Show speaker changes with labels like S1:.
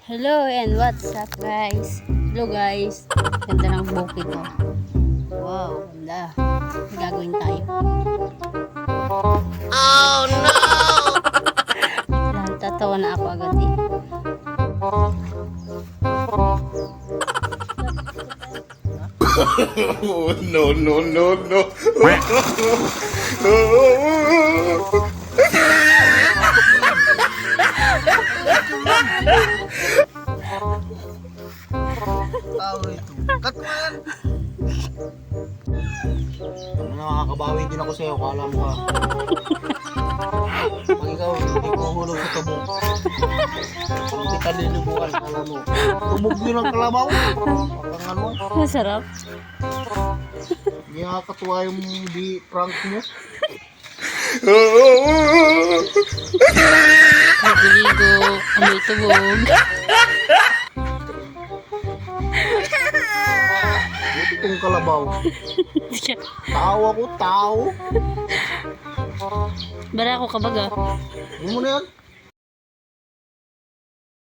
S1: Hello and what's up guys? Hello guys. Ganda ng bukid ko. Wow, ganda. May gagawin tayo. Oh no! Tatawa na ako agad eh.
S2: Oh, no, no, no, no.
S3: Katuan! Nakakabawi din ako sa'yo, kala mo ka. Pag ikaw, hindi ko hulog sa tubo. Hindi ka linubukan, kala mo. Tumog nyo ng kalabaw. Pag ano,
S1: Masarap.
S3: hindi nakakatuwa yung prank nyo.
S1: Naguligo. Amoy tubog.
S3: Buti kong kalabaw. Tao ako, tao.
S1: Bara ako kabaga.
S3: Ano mo na yan?